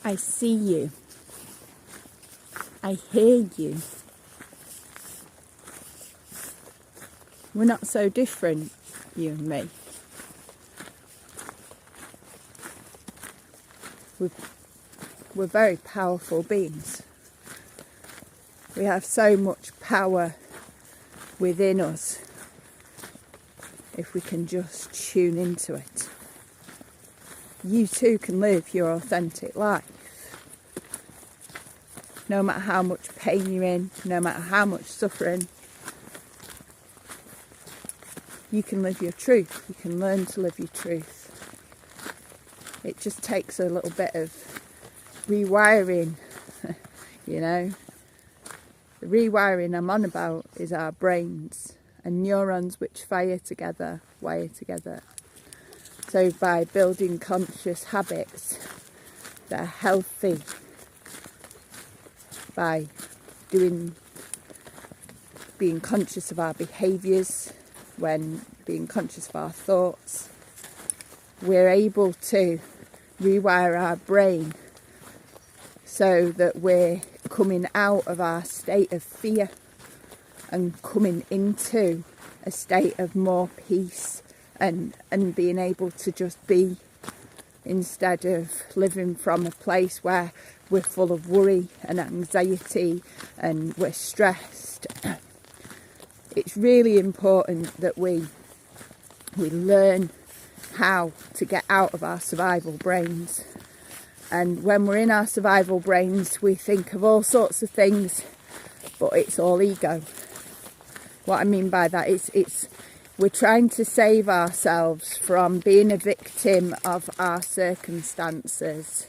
I see you. I hear you. We're not so different, you and me. We're very powerful beings. We have so much power within us if we can just tune into it. You too can live your authentic life. No matter how much pain you're in, no matter how much suffering, you can live your truth. You can learn to live your truth. It just takes a little bit of rewiring, you know. The rewiring I'm on about is our brains and neurons which fire together, wire together. So by building conscious habits that are healthy, by being conscious of our behaviours, when being conscious of our thoughts, we're able to rewire our brain so that we're coming out of our state of fear and coming into a state of more peace and being able to just be, instead of living from a place where we're full of worry and anxiety and we're stressed. It's really important that we learn how to get out of our survival brains. And when we're in our survival brains, we think of all sorts of things, but it's all ego. What I mean by that is we're trying to save ourselves from being a victim of our circumstances.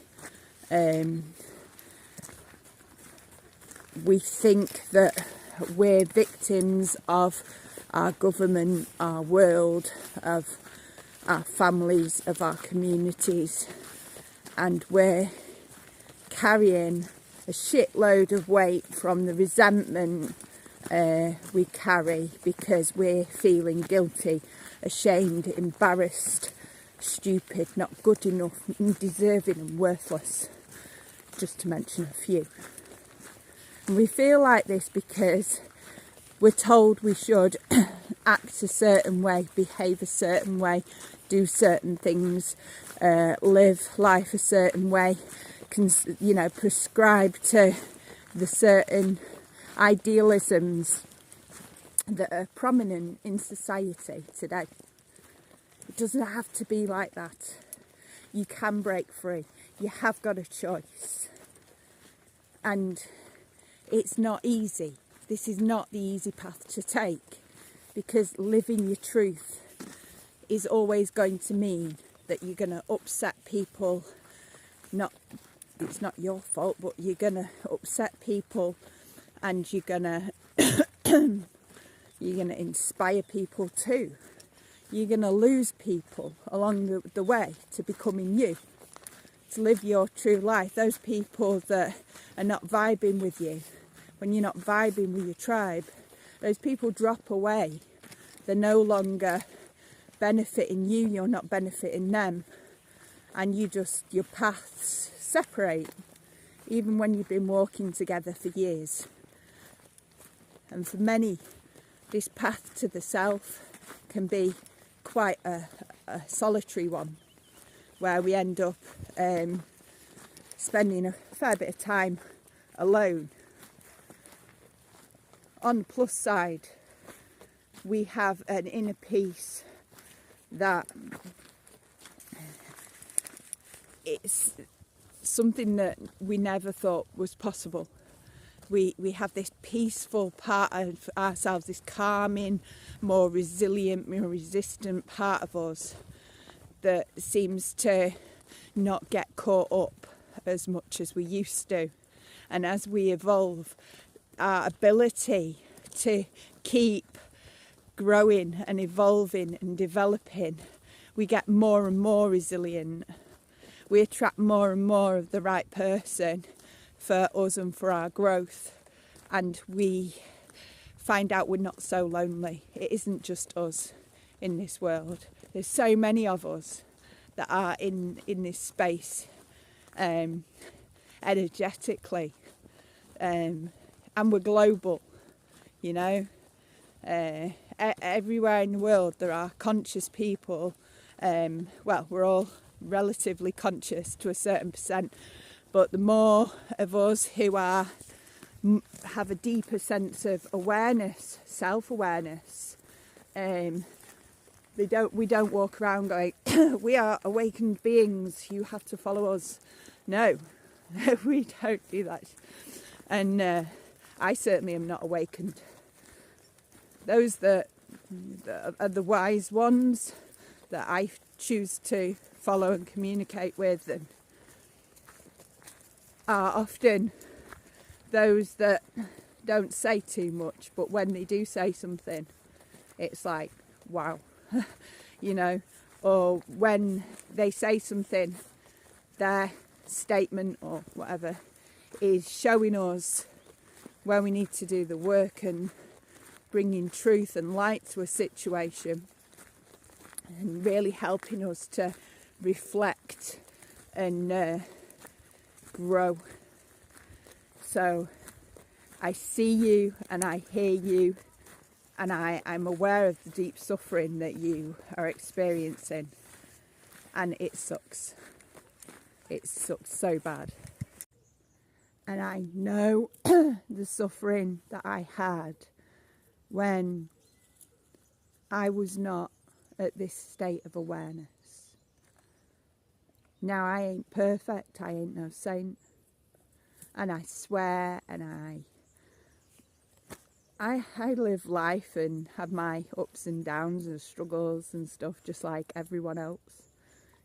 We think that we're victims of our government, our world, of our families, of our communities, and we're carrying a shitload of weight from the resentment we carry because we're feeling guilty, ashamed, embarrassed, stupid, not good enough, undeserving and worthless, just to mention a few. And we feel like this because we're told we should act a certain way, behave a certain way, do certain things, live life a certain way, prescribe to the certain idealisms that are prominent in society today. It doesn't have to be like that. You can break free. You have got a choice. And it's not easy. This is not the easy path to take, because living your truth is always going to mean that you're going to upset people. It's not your fault, but you're going to upset people, and you're going to inspire people too. You're going to lose people along the way to becoming you, to live your true life. Those people that are not vibing with you, when you're not vibing with your tribe, those people drop away. They're no longer benefiting you, you're not benefiting them, and your paths separate, even when you've been walking together for years. And for many, this path to the self can be quite a solitary one, where we end up spending a fair bit of time alone. On the plus side, we have an inner peace that it's something that we never thought was possible. We have this peaceful part of ourselves, this calming, more resilient, more resistant part of us that seems to not get caught up as much as we used to. And as we evolve, our ability to keep growing and evolving and developing, we get more and more resilient. We attract more and more of the right person for us and for our growth, and we find out we're not so lonely. It isn't just us in this world. There's so many of us that are in this space, energetically, and we're global, you know. Everywhere in the world there are conscious people. Well, we're all relatively conscious to a certain percent, but the more of us who have a deeper sense of awareness, self-awareness, we don't walk around going, we are awakened beings, you have to follow us. No, we don't do that. And I certainly am not awakened. Those that are the wise ones that I choose to follow and communicate with, and are often those that don't say too much, but when they do say something, it's like, wow, you know. Or when they say something, their statement or whatever is showing us where we need to do the work and bringing truth and light to a situation, and really helping us to reflect and grow. So I see you and I hear you, and I'm aware of the deep suffering that you are experiencing, and it sucks. It sucks so bad. And I know the suffering that I had when I was not at this state of awareness. Now, I ain't perfect, I ain't no saint, and I swear, and I live life and have my ups and downs and struggles and stuff just like everyone else,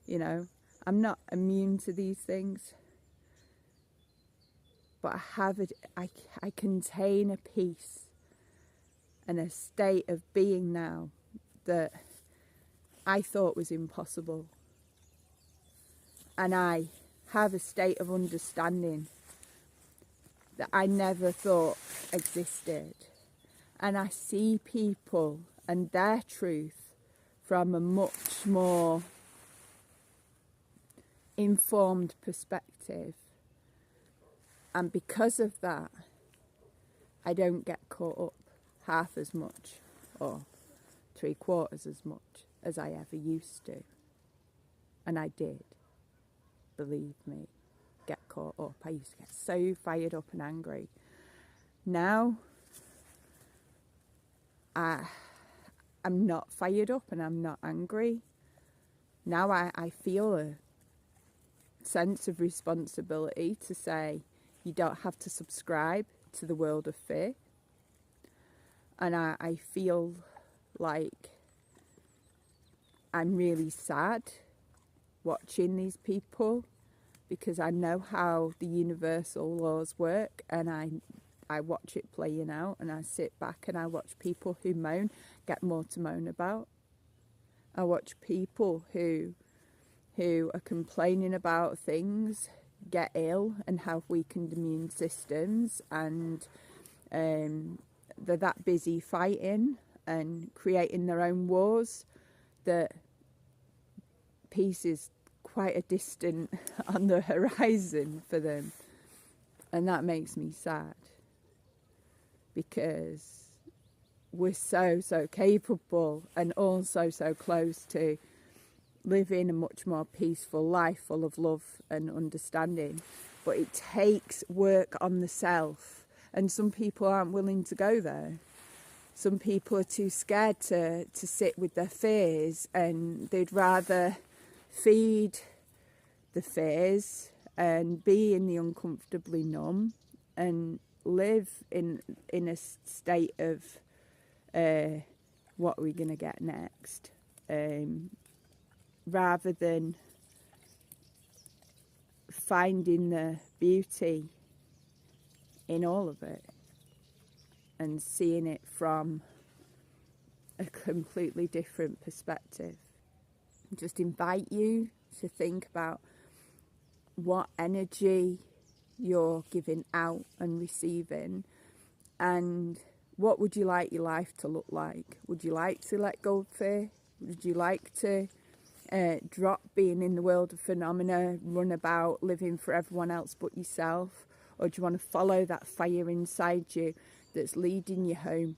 you know. I'm not immune to these things, but I contain a peace and a state of being now that I thought was impossible. And I have a state of understanding that I never thought existed. And I see people and their truth from a much more informed perspective. And because of that, I don't get caught up half as much or 3/4 as much as I ever used to. And I did, believe me, get caught up. I used to get so fired up and angry. Now, I'm not fired up and I'm not angry. Now I feel a sense of responsibility to say, you don't have to subscribe to the world of fear. And I feel like I'm really sad watching these people, because I know how the universal laws work, and I watch it playing out, and I sit back and I watch people who moan get more to moan about. I watch people who are complaining about things get ill and have weakened immune systems, and they're that busy fighting and creating their own wars that peace is quite a distant on the horizon for them. And that makes me sad, because we're so capable and also so close to living a much more peaceful life full of love and understanding. But it takes work on the self, and some people aren't willing to go there. Some people are too scared to sit with their fears, and they'd rather feed the fears and be in the uncomfortably numb and live in a state of what are we going to get next, rather than finding the beauty in all of it and seeing it from a completely different perspective. Just invite you to think about what energy you're giving out and receiving, and what would you like your life to look like? Would you like to let go of fear? Would you like to drop being in the world of phenomena, run about living for everyone else but yourself? Or do you want to follow that fire inside you that's leading you home?